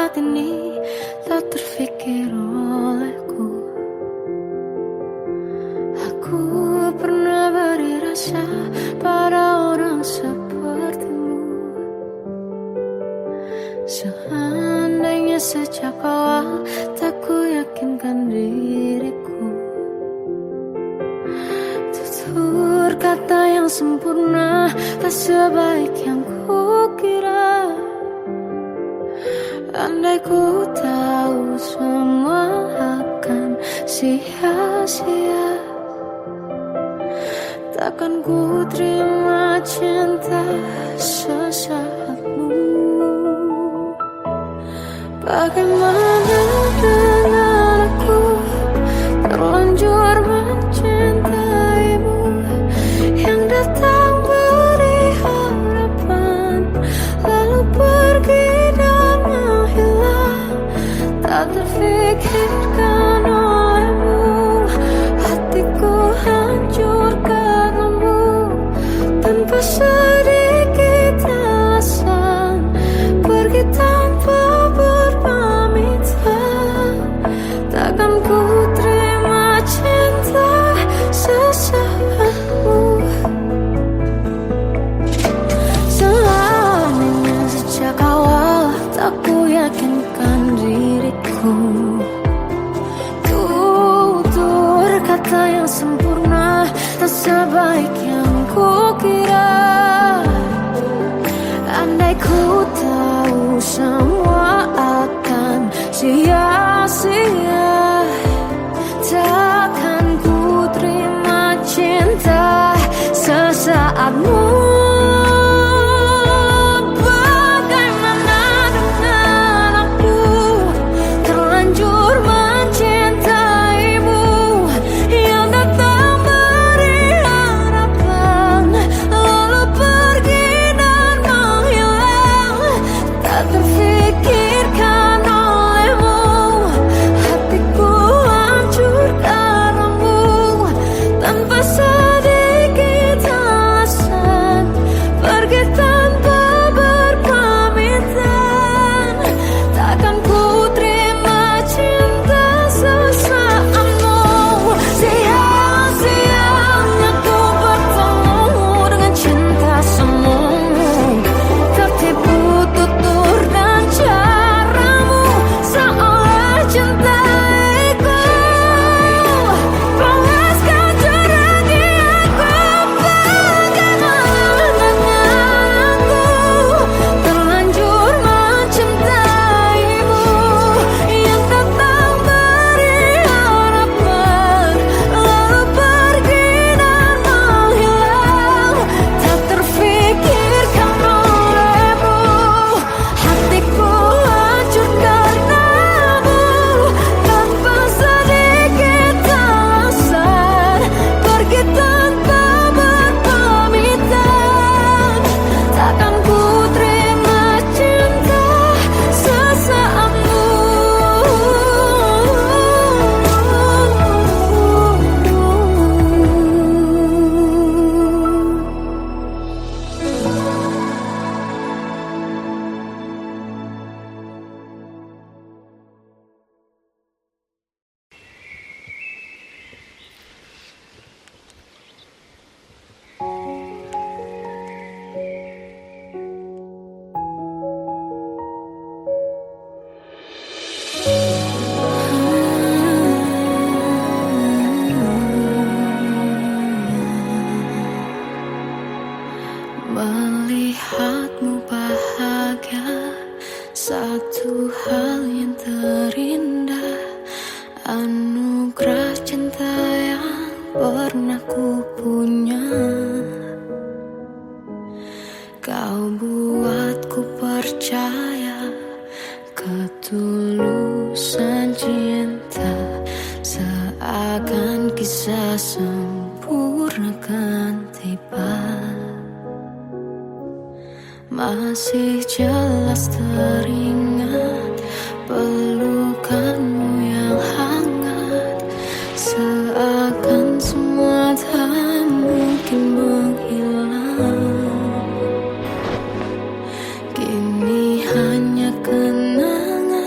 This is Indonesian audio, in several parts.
saat ini tak terfikir olehku. Aku pernah beri rasa pada orang sepertimu. Seandainya sejak awal tak ku yakinkan diriku, tutur kata yang sempurna tak sebaik yang ku kira. Andai ku tahu semua akan sia-sia, takkan ku terima cinta sesaatmu. Bagaimana dengan aku, terlanjur mencintaimu, yang datang beri harapan lalu pergi dan menghilang. Tak terfikirkan olehmu, hatiku hancur karenamu. Tanpa sedikit alasan, pergi tanpa berpamitan. Takkan ku terima cinta sesaatmu. Seandainya sejak awal tak ku yakinkan diriku, tutur kata yang sempurna tak sebaik yang ku kira. Andai ku tahu semua akan sia-sia, takkan ku terima cinta sesaatmu. Bagaimana dengan aku, terlanjur mencintaimu, yang datang beri harapan lalu pergi dan menghilang. Tak terfikirkan olehmu, hatiku hancur karenamu. Tanpa sedikit alasan, pergi tanpa berpamitan. Takkan ku terima cinta sesaatmu. Sia-sianya ku bertemu dengan cinta semu, tertipu tutur dan caramu, seolah cintaiku. Panaskan jurang di aku. Bagaimana dengan aku, terlanjur mencintaimu, yang datang beri harapan lalu pergi dan menghilang. Tak terfikirkan olehmu, hatiku hancur karenamu. Tanpa sedikit alasan, pergi tanpa berpamitan. Takkan ku terima cinta sesaatmu. Melihatmu bahagia, satu hal yang terindah, anugerah cinta yang pernah ku punya. Kau buatku percaya ketulusan cinta, seakan kisah sempurna kan tiba. Masih jelas teringat pelukanmu yang hangat, seakan semua tak mungkin menghilang. Kini hanya kenangan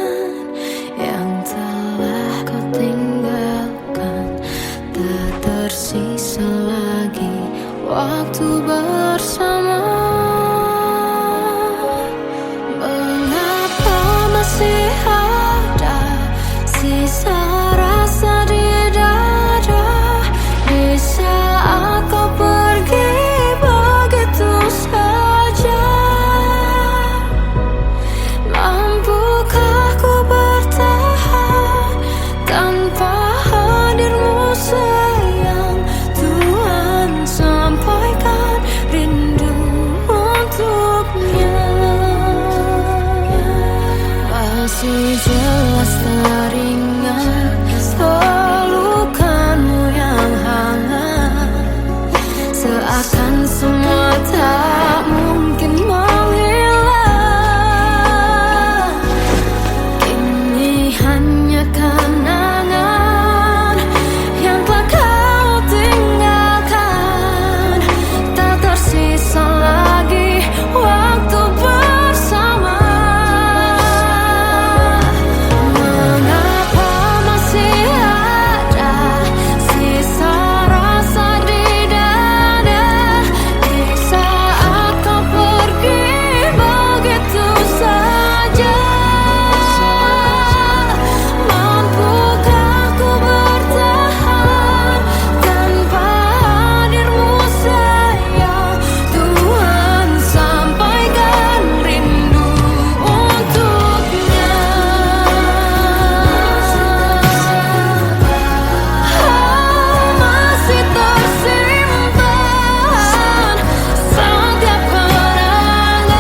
Masih jelas teringat pelukanmu yang hangat, seakan semua tak mungkin menghilang. Kini hanya kenangan yang telah kau tinggalkan. Tak tersisa lagi waktu bersama. Mengapa masih ada sisa rasa di dada di saat kau pergi begitu saja? Mampukah ku bertahan tanpa hadirmu sayang? Tuhan, sampaikan rindu untuknya. Masih tersimpan setiap kenangan,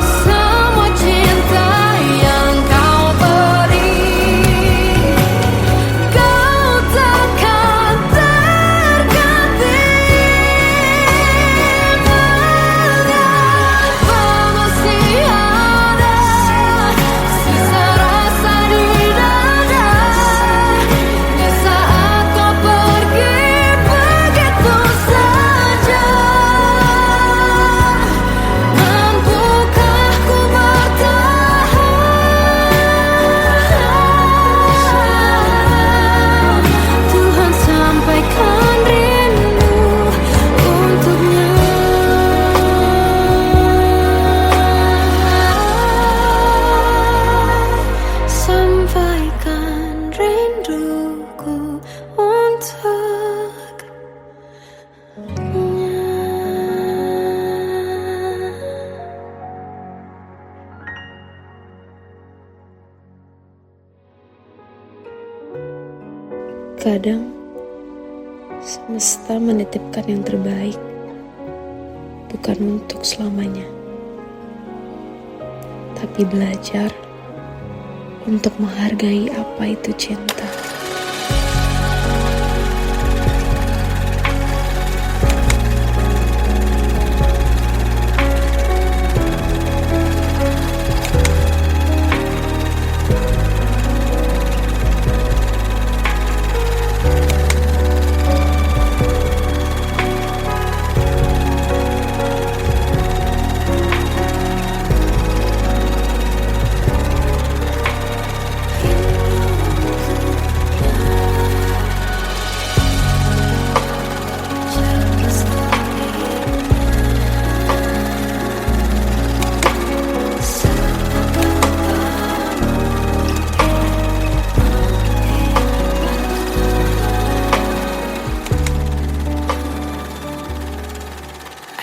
semua cinta yang kau beri. Kau takkan terganti. Mengapa masih ada sisa rasa di dada di saat kau pergi begitu saja? Mampukah ku bertahan? Tuhan, sampaikan rindu untuknya. Sampaikan rinduku untuknya. Kadang semesta menitipkan yang terbaik, bukan untuk selamanya, tapi belajar untuk menghargai apa itu cinta.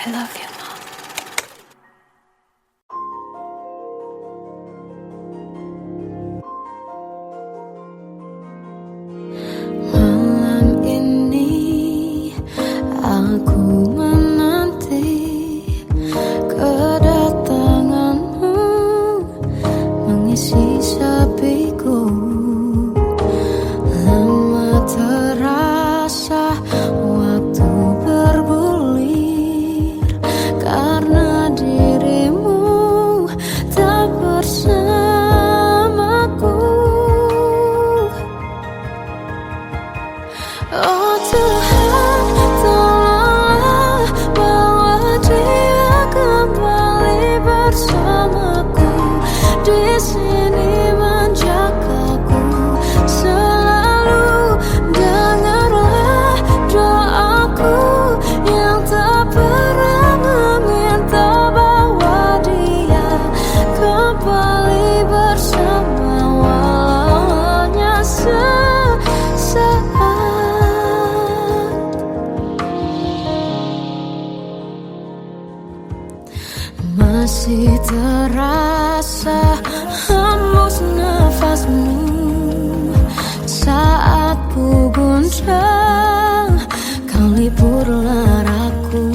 I love you, Mom. Malam ini aku menanti kedatanganmu mengisi sepiku. Lama terasa waktu bergulir karena dirimu tak bersamaku. Oh Tuhan, tolonglah bawa dia kembali bersamaku. Di sini menjagaku selalu. Dengarlah doaku yang tak pernah meminta bawa dia kembali bersama, walau hanya sesaat. Masih terasa hembus nafasmu saat ku guncang, kau liburlah aku.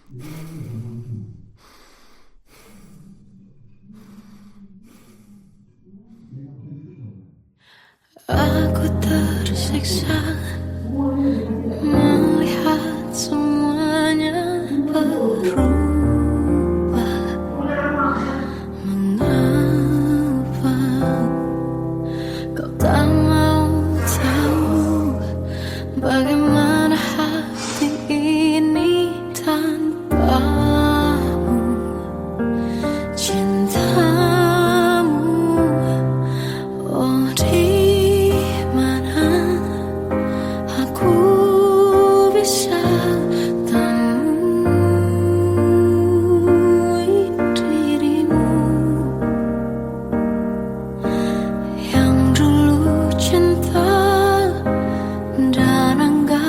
Aku tersiksa melihat semuanya berubah. Mengapa kau tak mau tahu bagaimana hati ini tanpamu? Cintamu, oh di mana aku bisa temui dirimu yang dulu cinta dan anggap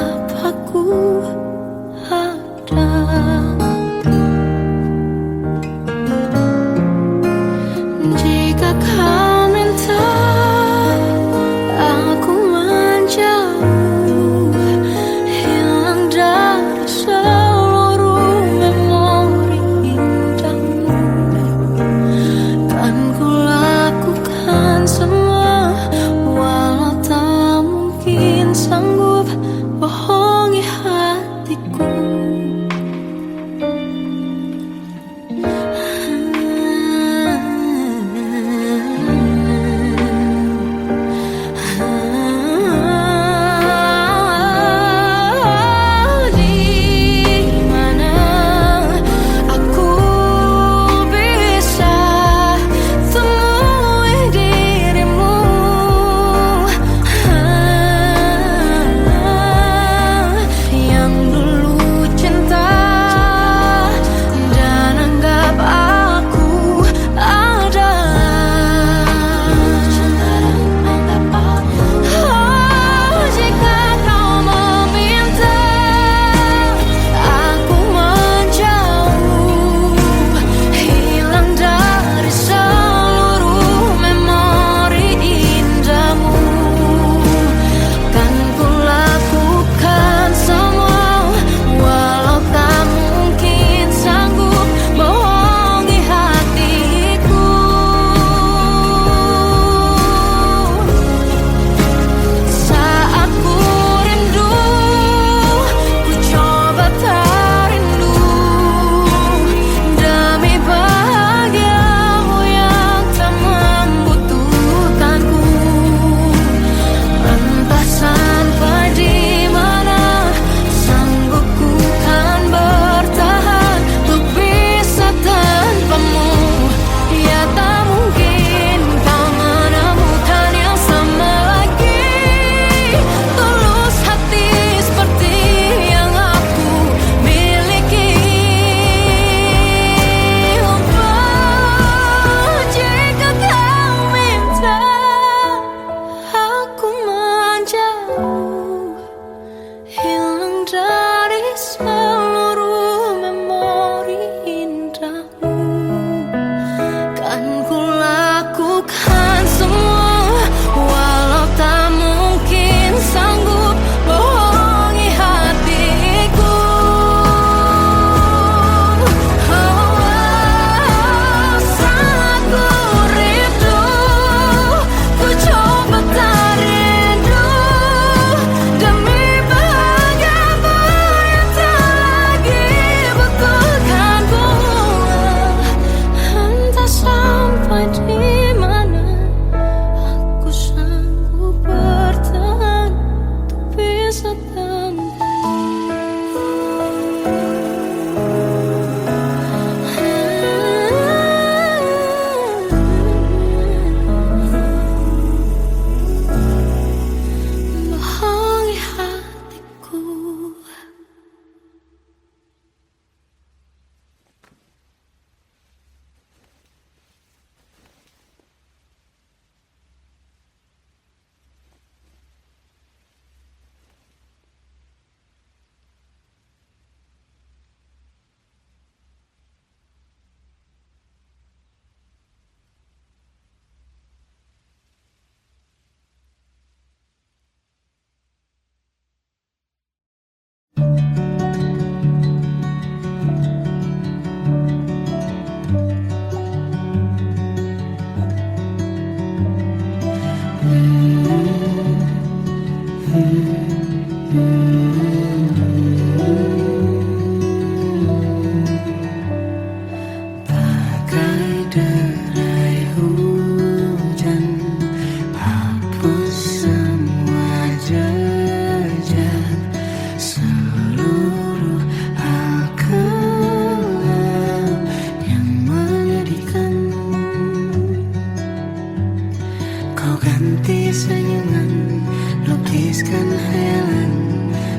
Lukiskan hayalan,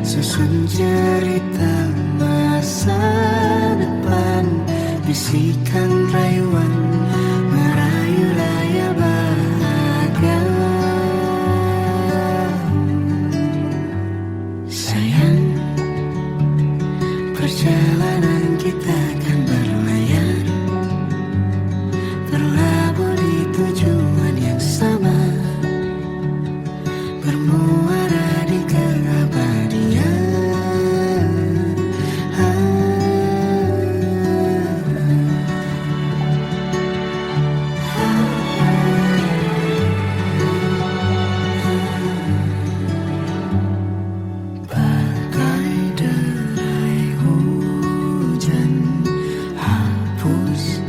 susun cerita masa depan, bisikan rayuan, merayu raya bahagia. Sayang, perjalanan kita akan berlayar, berlabuh di tujuan yang sama, bermuara di keabadian. Bagai derai hujan, hapus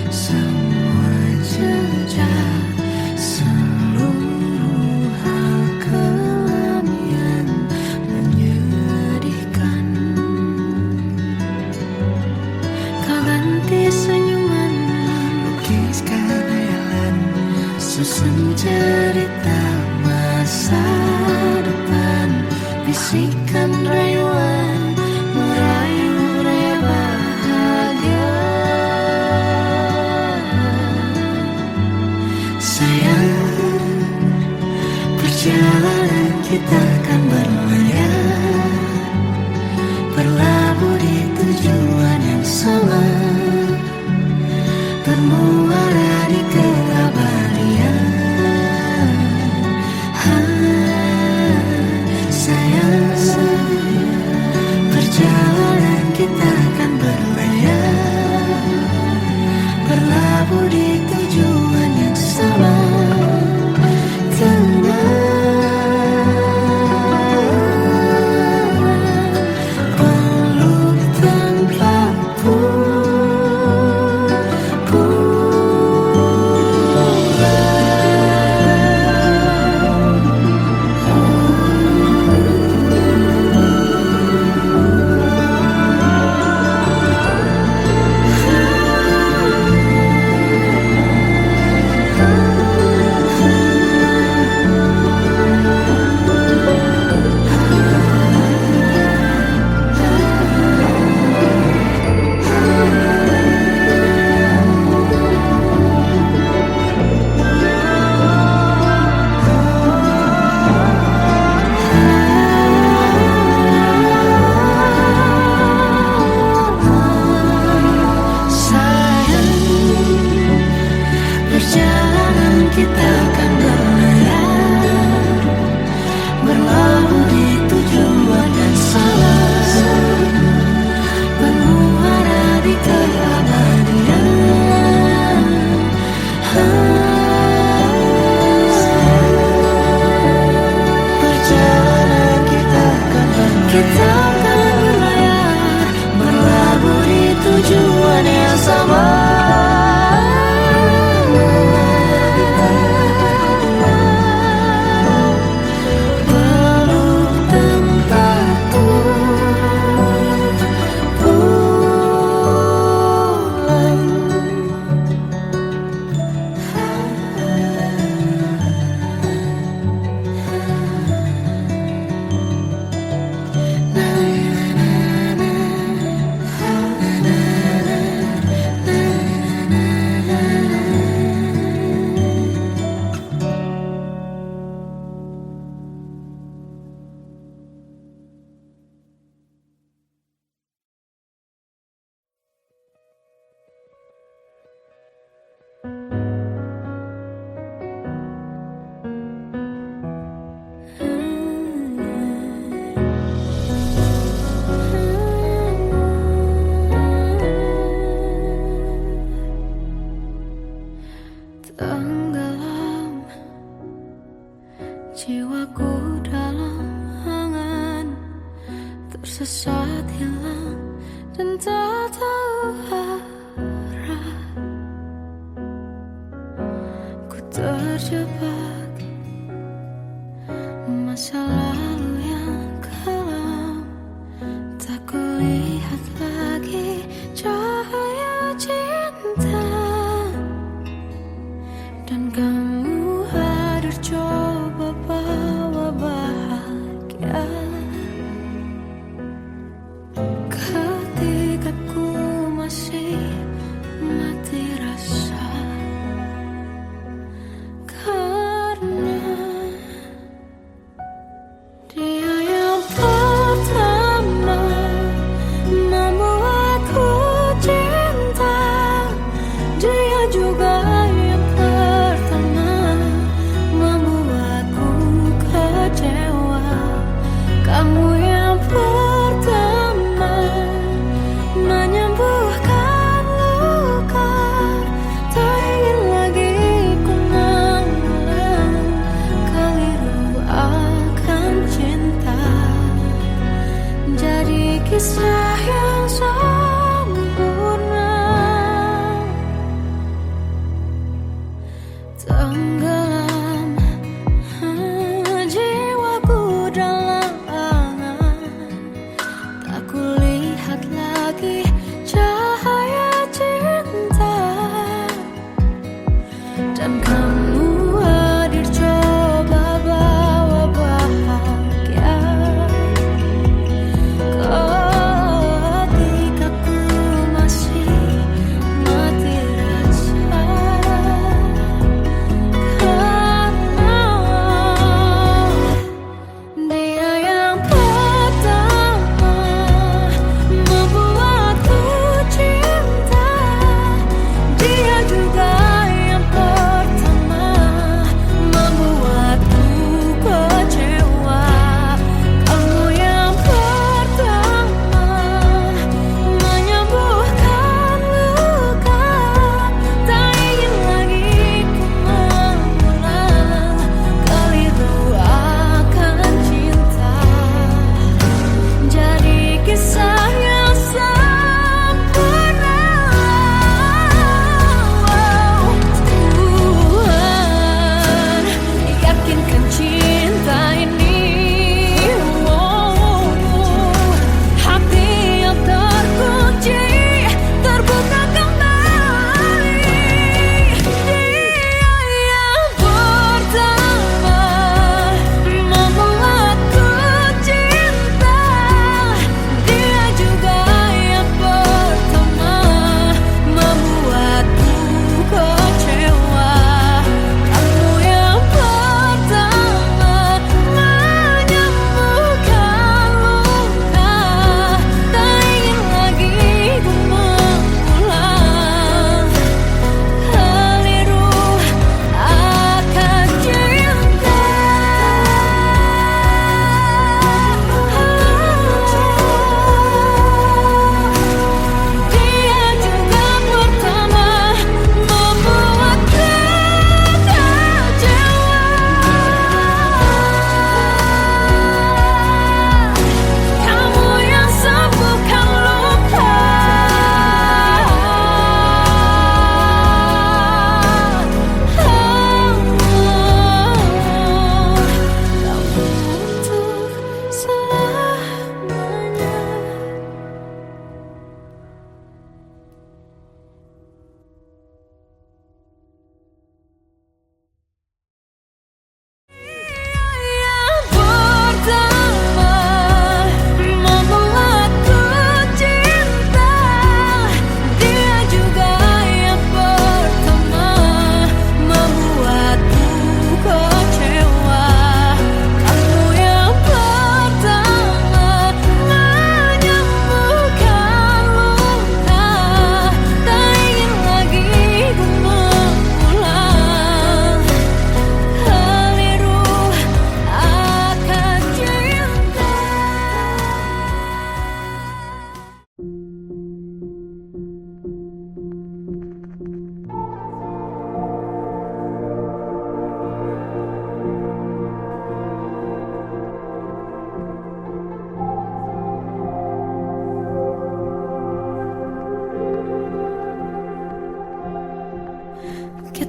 semua jejak, seluruh hal kelam yang menyedihkan. Kau ganti senyuman, lukiskan hayalan, susun cerita masa depan, bisikan rayuan, merayu raya bahagia. Sayang, perjalanan kita akan berlayar, berlabuh di tujuan yang sama, bermuara di keabadian. Sayang, perjalanan kita akan berlayar, berlabuh di tujuan yang sama. Peluk tanpaku perjalanan kita akan berlayar, berlabuh di tujuan yang sama, bermuara di keabadian. Perjalanan kita akan berlayar, berlabuh di tujuan yang sama. Tenggelam jiwaku dalam angan, tersesat hilang dan tak tahu arah. Ku terjebak masa lalu yang kelam, tak kulihat lagi cahaya cinta. Dan kamu hadir coba bawa bahagia.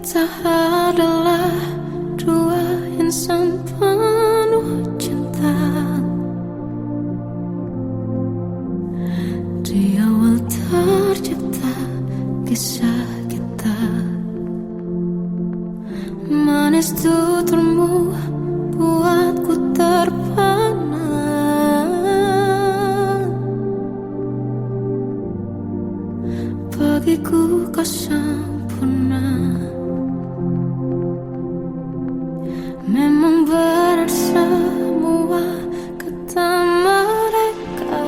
Kita adalah dua insan penuh cinta. Di awal tercipta kisah kita, manis tuturmu buatku terpana. Bagiku kau sempurna. Memang benar semua kata mereka,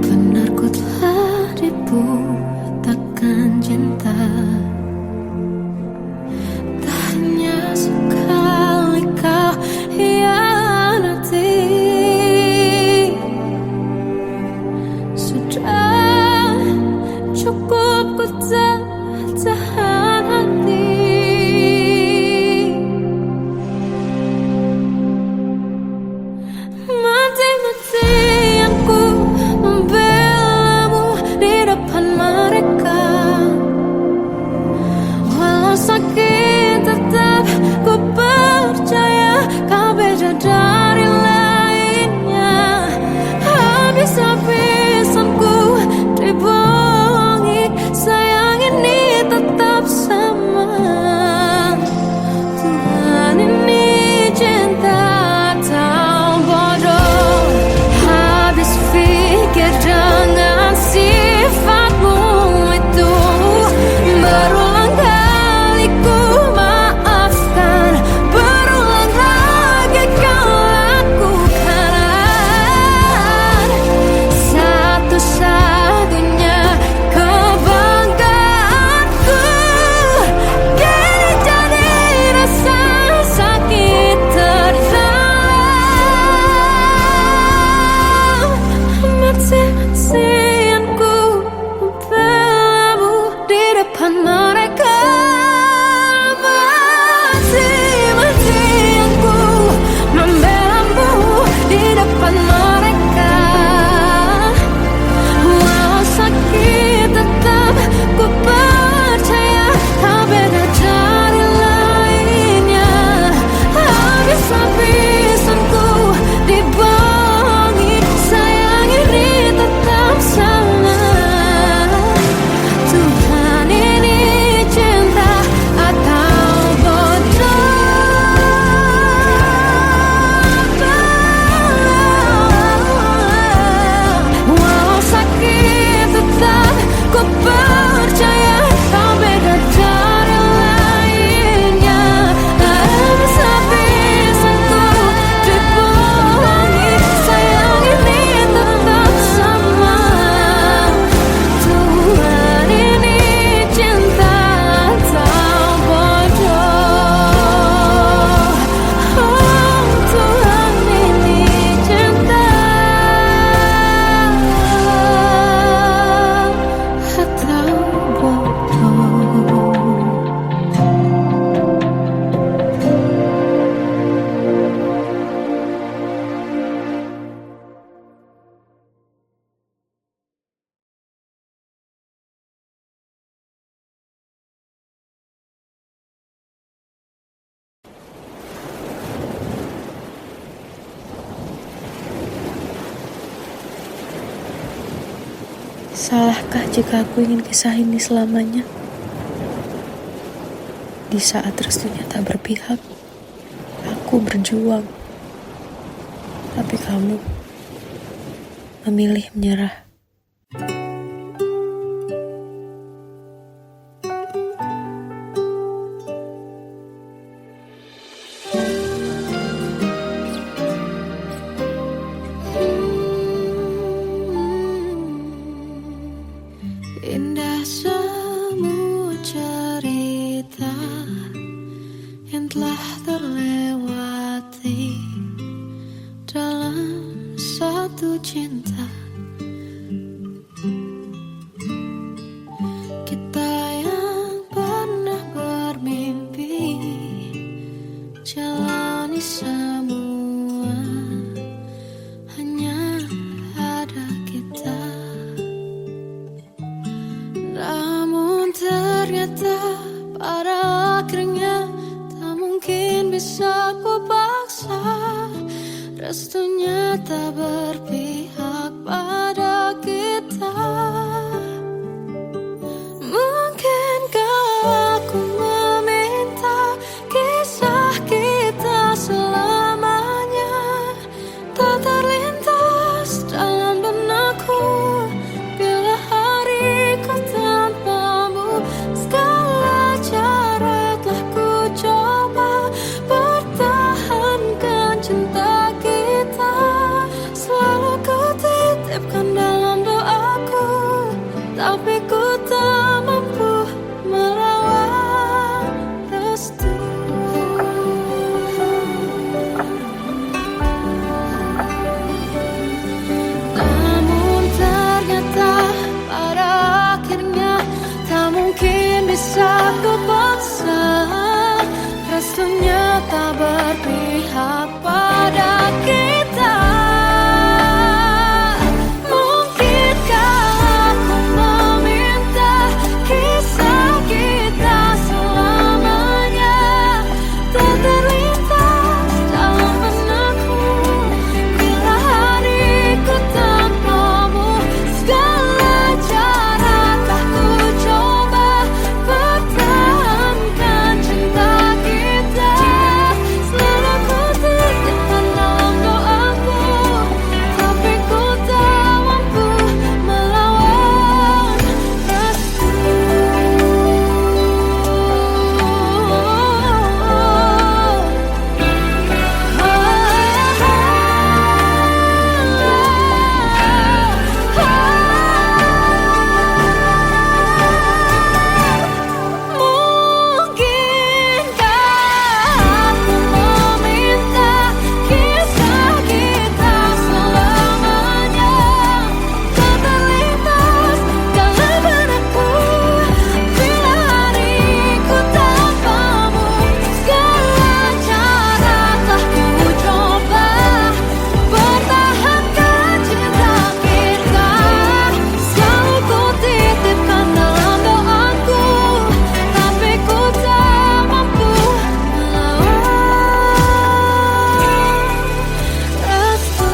benar ku telah dibutakan cinta. Tak hanya sekali kau hianati, sudah cukup ku tahan hati. Mati-matian ku membelamu di depan mereka. Walau sakit tetap ku percaya kau beda dari lainnya. Habis-habisan ku dibohongi, sayang ini tetap sama. Tuhan ini cinta atau bodoh. Habis pikir dengan sifatmu itu, berulang kali ku maafkan, berulang lagi kau lakukan. Satu-satunya kebanggaanku kini jadi rasa sakit terdalam. Mati-matian ku membelamu di depan mereka. Mati-matian ku membelamu di depan mereka. Walau sakit tetap ku percaya kau beda dari lainnya. Habis-habisan ku dibohongi, sayang ini tetap sama. Tuhan ini cinta atau bodoh. Walau sakit tetap ku percaya kau beda dari lainnya. Habis-habisan ku dibohongi, sayang ini tetap sama. Tuhan ini cinta atau bodoh. Oh, Tuhan ini cinta atau bodoh. Salahkah jika aku ingin kisah ini selamanya? Di saat restunya tak berpihak, aku berjuang. Tapi kamu memilih menyerah. Indah semua cerita yang telah terlewati dalam satu cinta. Kita yang pernah bermimpi jalani semua, hanya ada kita. bisa ku paksa, restunya tak berpihak pada kita. Mungkinkah aku meminta kisah kita selamanya tak terlintas dalam benakku bila hariku tanpamu. Segala cara telah ku coba pertahankan cinta kita, selalu ku titipkan dalam doaku, tapi ku tak mampu melawan restu. Namun ternyata pada akhirnya tak mungkin bisa ku paksa, restunya tak berpihak pada kita. Mungkinkah aku meminta kisah kita selamanya tak terlintas dalam benakku bila hariku tanpamu. Segala cara telah ku coba pertahankan cinta kita, selalu ku titipkan dalam doaku, tapi ku tak mampu melawan restu. Mungkinkah aku meminta kisah kita selamanya tak terlintas dalam benakku bila hariku tanpamu. Segala cara telah ku coba pertahankan cinta kita, selalu ku titipkan dalam doaku, tapi ku tak mampu melawan restu.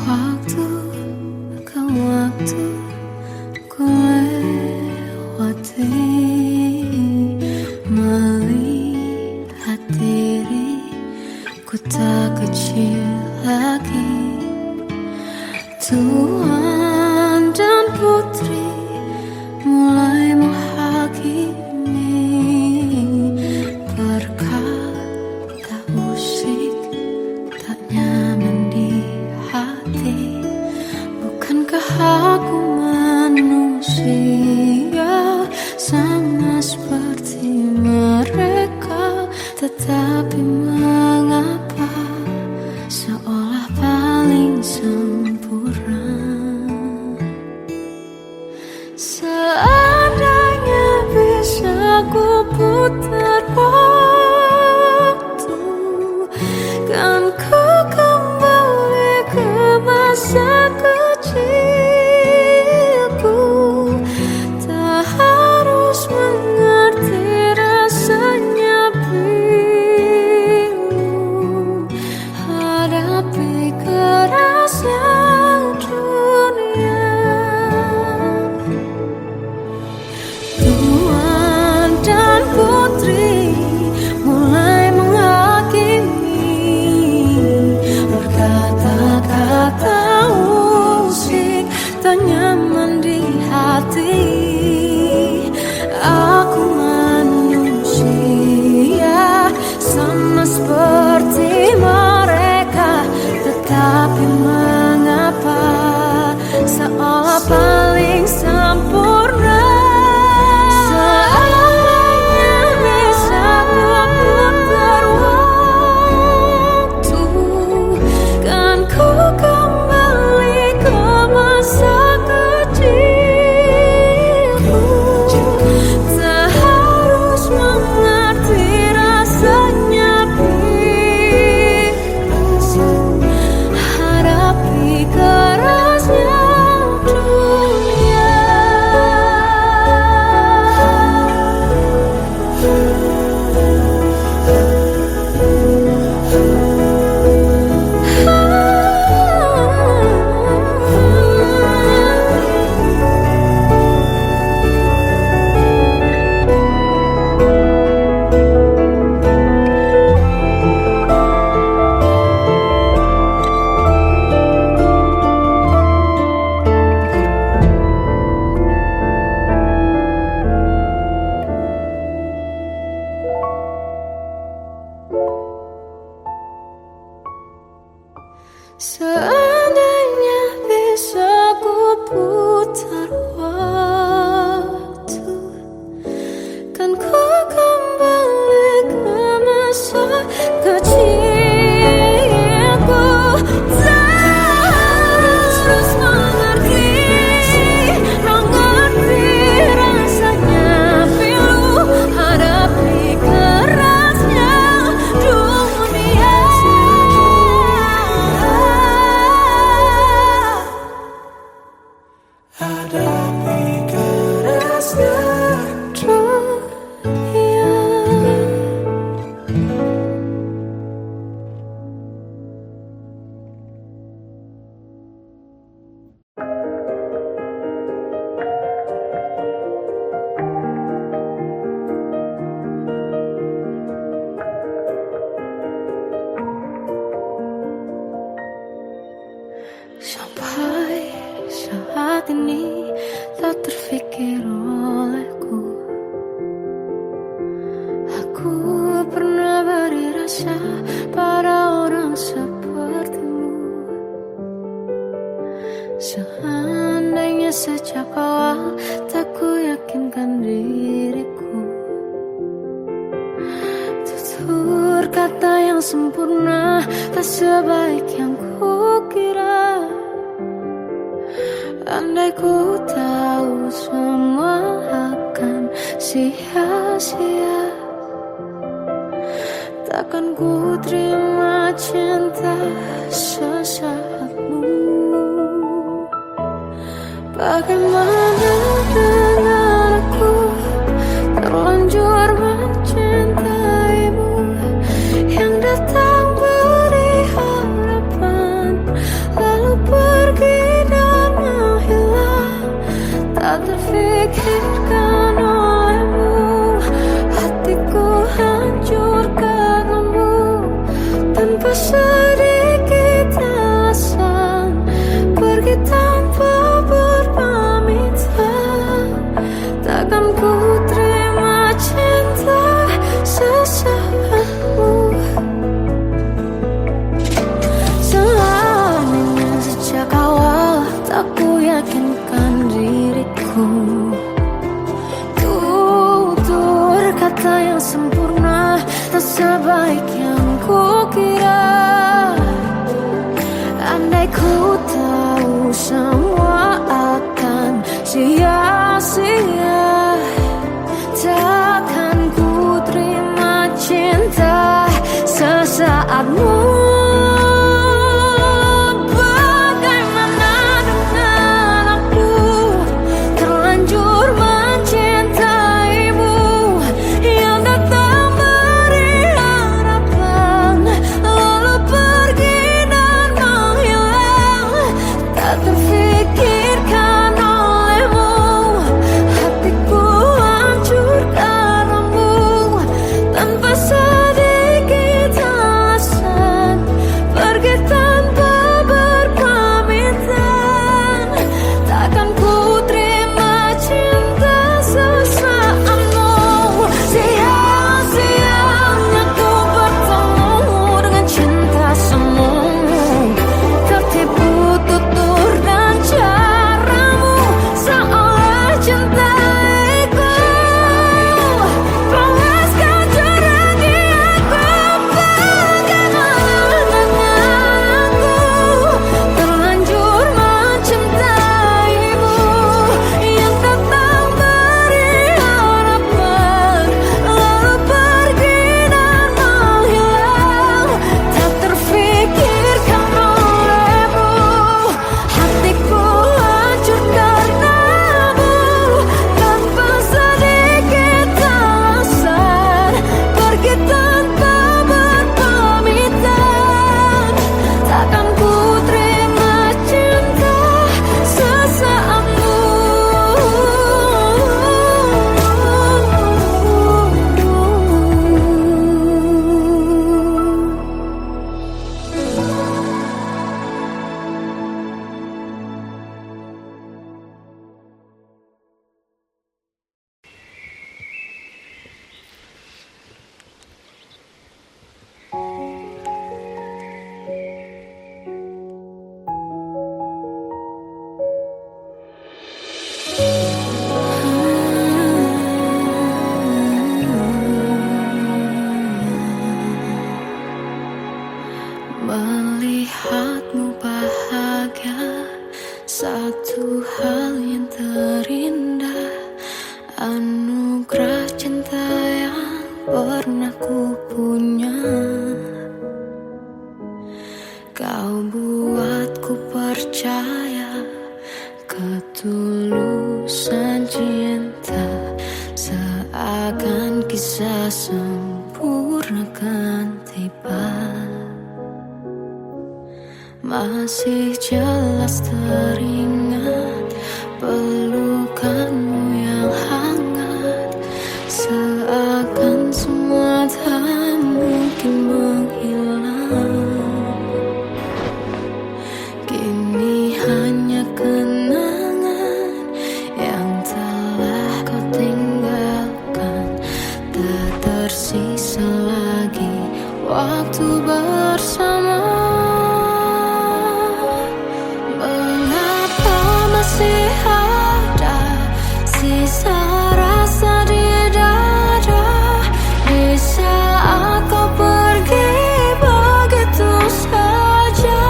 Waktu ke waktu ku lewati, melihat diriku tak kecil lagi. Tuan dan putri mulai menghakimi, berkata usik tak nyaman di hati. Bukankah aku manusia sama seperti mereka? Tetapi mengapa seolah paling sempurna? Seandainya bisa ku putar waktu, kan ku kembali ke masa kecilku. Tak harus mengerti rasanya bingung hadapi kerasnya dunia. Tuan dan putri tak nyaman di hati. Aku manusia sama seperti mereka, tetapi mengapa seolah paling sempurna. Seandainya bisa berputar waktu, kan ku kembali ke masa kecilku. Tak harus mengerti rasanya biru, hadapi kerasnya dunia. Seandainya bisa ku putar waktu, kan ku kembali ke masa kecilku. Tak harus mengerti rasanya pilu, hadapi kerasnya dunia. Hadapi kerasnya dunia. Sampai saat ini tak terfikir olehku, aku pernah beri rasa pada orang sepertimu. Seandainya sejak awal tak ku yakinkan diriku, tutur kata yang sempurna tak sebaik yang ku kira. Andai ku tahu semua akan sia-sia, takkan ku terima cinta sesaatmu. Bagaimana dengan aku terlanjur mencintaimu, yang datang beri harapan lalu pergi dan menghilang. Tak terfikirkan olehmu, hatiku hancur karenamu. Tanpa sedikit alasan pergi tanpa berpamitan, takkan ku terima cinta sesaatmu. Seandainya sejak awal tak ku yakinkan diriku, tutur kata yang sempurna tak sebaik yang ku kira. Andai ku tahu semua akan sia-sia, takkan ku terima cinta sesaatmu. Bagaimana dengan aku terlanjur mencintaimu, yang datang beri harapan lalu pergi dan menghilang. Tak terfikirkan Satu hal yang terindah, anugerah cinta yang pernah ku punya. Kau buatku percaya ketulusan cinta, seakan kisah sempurna kan tiba. Masih jelas teringat pelukanmu yang hangat, seakan semua tak mungkin menghilang. Kini hanya kenangan yang telah kau tinggalkan, tak tersisa lagi waktu bersama. Masih ada sisa rasa di dada di saat kau pergi begitu saja.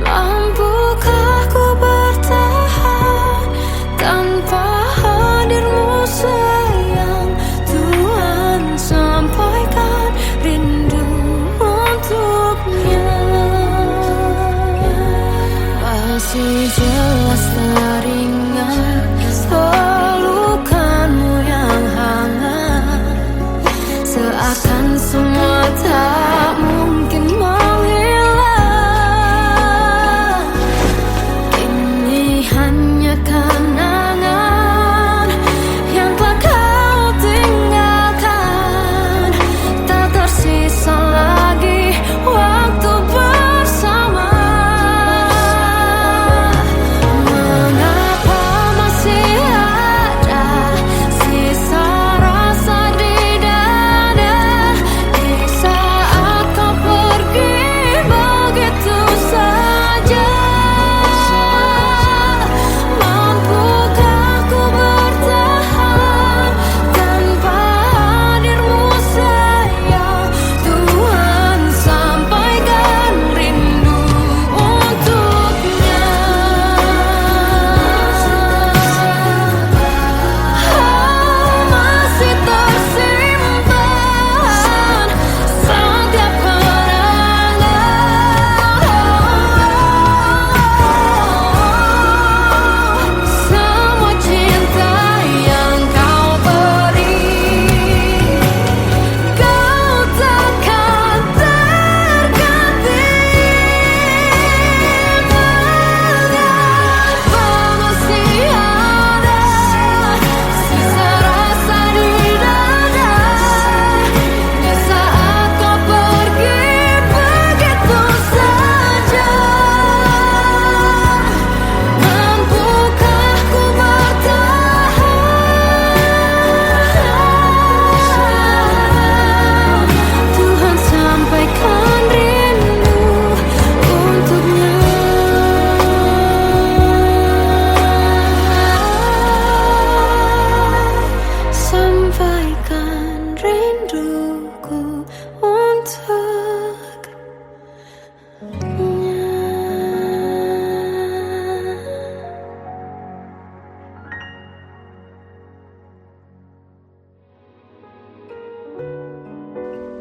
Mampukah ku bertahan tanpa hadirmu sayang? Tuhan, sampaikan rindu untuknya. Masih jelas teringat pelukanmu yang hangat, seakan semua tak mungkin menghilang. Kini hanya kenangan yang telah kau tinggalkan, tak tersisa lagi waktu bersama.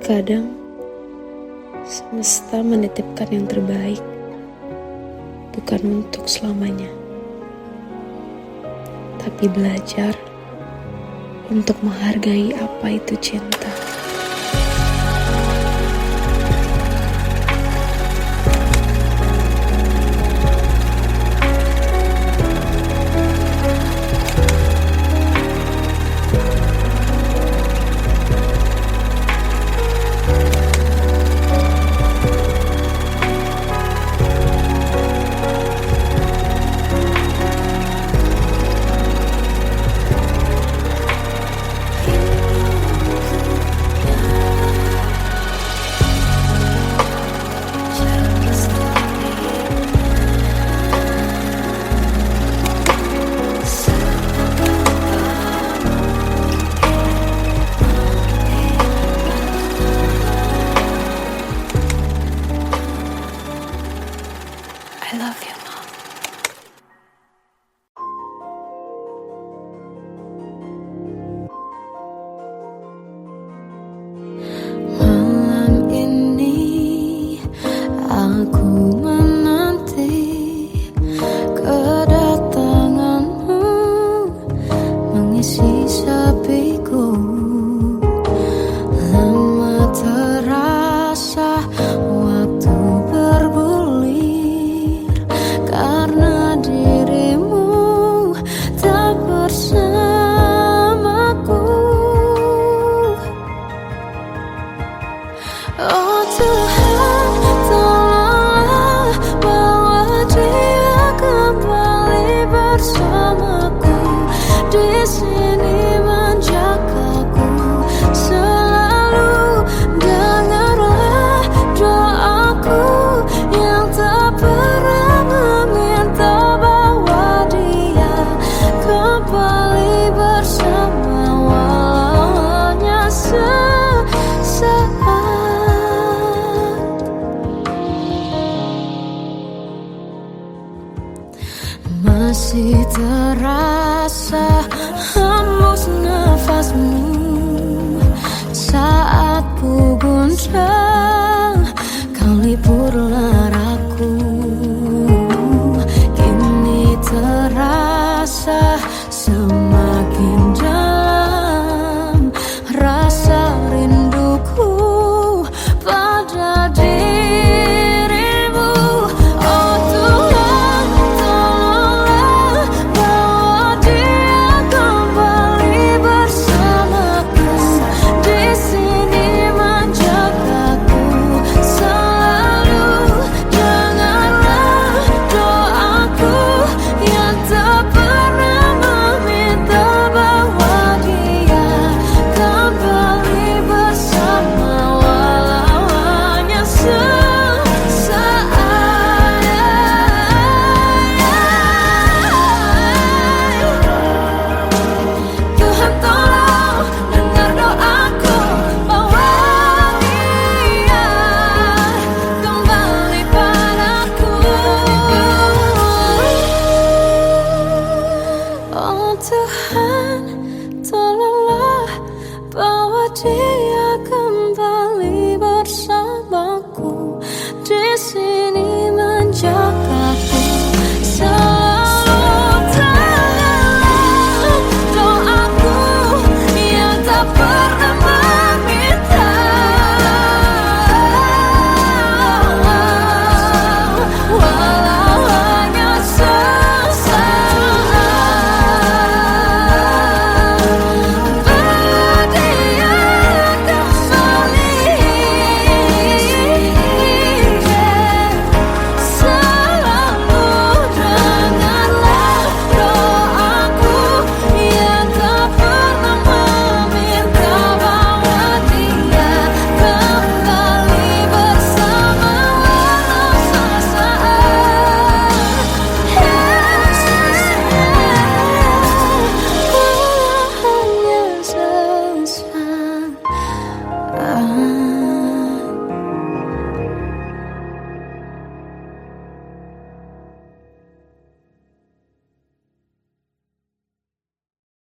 Kadang semesta menitipkan yang terbaik, bukan untuk selamanya, tapi belajar untuk menghargai apa itu cinta. masih terasa hembus nafasmu saat ku gundah